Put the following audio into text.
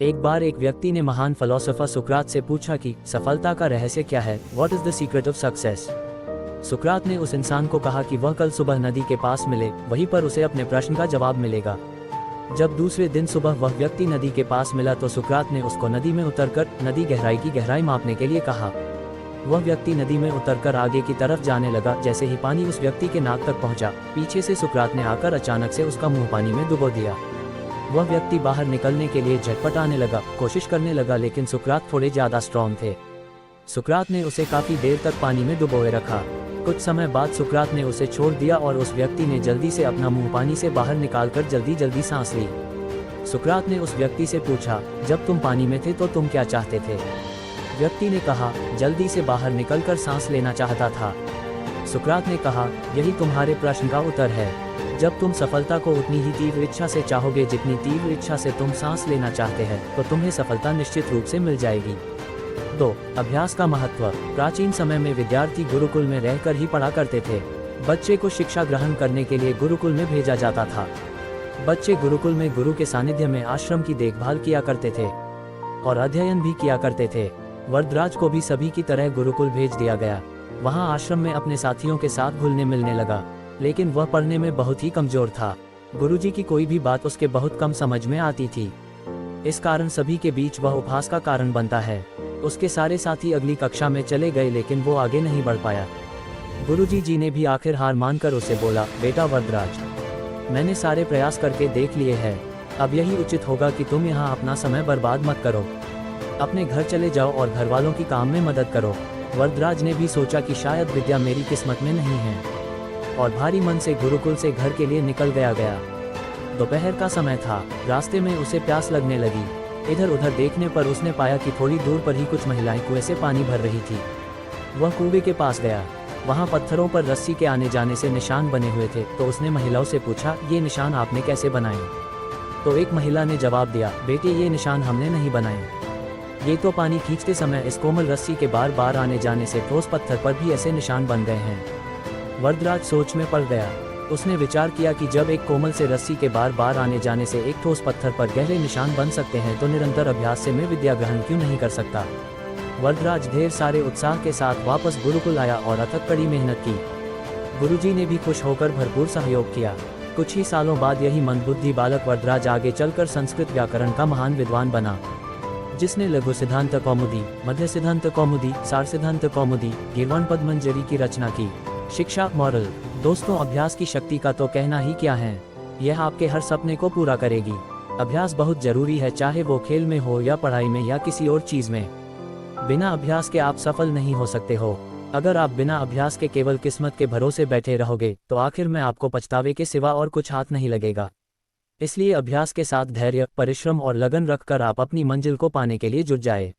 एक बार एक व्यक्ति ने महान फिलोसोफर सुकरात से पूछा कि सफलता का रहस्य क्या है, what is the secret of success. सुकरात ने उस इंसान को कहा कि वह कल सुबह नदी के पास मिले, वहीं पर उसे अपने प्रश्न का जवाब मिलेगा। जब दूसरे दिन सुबह वह व्यक्ति नदी के पास मिला तो सुकरात ने उसको नदी में उतरकर नदी गहराई की गहराई मापने के लिए कहा। वह व्यक्ति नदी में उतरकर आगे की तरफ जाने लगा। जैसे ही पानी उस व्यक्ति के नाक तक पहुंचा, पीछे से सुकरात ने आकर अचानक से उसका मुंह पानी में डुबो दिया। वह व्यक्ति बाहर निकलने के लिए झटपटाने लगा, कोशिश करने लगा, लेकिन सुकरात थोड़े ज्यादा स्ट्रॉन्ग थे। सुकरात ने उसे काफी देर तक पानी में डुबोए रखा। कुछ समय बाद सुकरात ने उसे छोड़ दिया और उस व्यक्ति ने जल्दी से अपना मुंह पानी से बाहर निकालकर जल्दी जल्दी सांस ली। सुकरात ने उस व्यक्ति से पूछा, जब तुम पानी में थे तो तुम क्या चाहते थे? व्यक्ति ने कहा, जल्दी से बाहर निकलकर सांस लेना चाहता था। सुकरात ने कहा, यही तुम्हारे प्रश्न का उत्तर है। जब तुम सफलता को उतनी ही तीव्र इच्छा से चाहोगे जितनी तीव्र इच्छा से तुम सांस लेना चाहते हैं, तो तुम्हें सफलता निश्चित रूप से मिल जाएगी। 2. अभ्यास का महत्व। प्राचीन समय में विद्यार्थी गुरुकुल में रहकर ही पढ़ा करते थे। बच्चे को शिक्षा ग्रहण करने के लिए गुरुकुल में भेजा जाता था। बच्चे गुरुकुल में गुरु के सानिध्य में आश्रम की देखभाल किया करते थे और अध्ययन भी किया करते थे। वरदराज को भी सभी की तरह गुरुकुल भेज दिया गया। वहां आश्रम में अपने साथियों के साथ घुलने मिलने लगा, लेकिन वह पढ़ने में बहुत ही कमजोर था। गुरुजी की कोई भी बात उसके बहुत कम समझ में आती थी। इस कारण सभी के बीच वह उपहास का कारण बनता है। उसके सारे साथी अगली कक्षा में चले गए, लेकिन वो आगे नहीं बढ़ पाया। गुरुजी जी ने भी आखिर हार मानकर उसे बोला, बेटा वरदराज, मैंने सारे प्रयास करके देख लिए हैं। अब यही उचित होगा कि तुम यहाँ अपना समय बर्बाद मत करो। अपने घर चले जाओ और घर वालों की काम में मदद करो। वरदराज ने भी सोचा कि शायद विद्या मेरी किस्मत में नहीं है, और भारी मन से गुरुकुल से घर के लिए निकल गया। दोपहर का समय था। रास्ते में उसे प्यास लगने लगी। इधर उधर देखने पर उसने पाया कि थोड़ी दूर पर ही कुछ महिलाएं कुएं से पानी भर रही थी। वह कुएं के पास गया। वहां पत्थरों पर रस्सी के आने जाने से निशान बने हुए थे। तो उसने महिलाओं से पूछा, ये निशान आपने कैसे बनाए? तो एक महिला ने जवाब दिया, बेटे ये निशान हमने नहीं बनाए। ये तो पानी खींचते समय इस कोमल रस्सी के बार बार आने जाने से ठोस पत्थर पर भी ऐसे निशान बन गए हैं। वरदराज सोच में पड़ गया। उसने विचार किया कि जब एक कोमल से रस्सी के बार बार आने जाने से एक ठोस पत्थर पर गहरे निशान बन सकते हैं, तो निरंतर अभ्यास से मैं विद्या ग्रहण क्यों नहीं कर सकता। वरदराज ढेर सारे उत्साह के साथ वापस गुरुकुल आया और अथक कड़ी मेहनत की। गुरुजी ने भी खुश होकर भरपूर सहयोग किया। कुछ ही सालों बाद यही मंदबुद्धि बालक वरदराज आगे चलकर संस्कृत व्याकरण का महान विद्वान बना, जिसने लघु सिद्धांत कौमुदी, मध्य सिद्धांत कौमुदी, सार सिद्धांत कौमुदी, गीर्वाण पद्मंजरी की रचना की। शिक्षा मॉरल। दोस्तों, अभ्यास की शक्ति का तो कहना ही क्या है। यह आपके हर सपने को पूरा करेगी। अभ्यास बहुत जरूरी है, चाहे वो खेल में हो या पढ़ाई में या किसी और चीज में। बिना अभ्यास के आप सफल नहीं हो सकते हो। अगर आप बिना अभ्यास के केवल किस्मत के भरोसे बैठे रहोगे, तो आखिर में आपको पछतावे के सिवा और कुछ हाथ नहीं लगेगा। इसलिए अभ्यास के साथ धैर्य, परिश्रम और लगन रखकर आप अपनी मंजिल को पाने के लिए जुट जाए।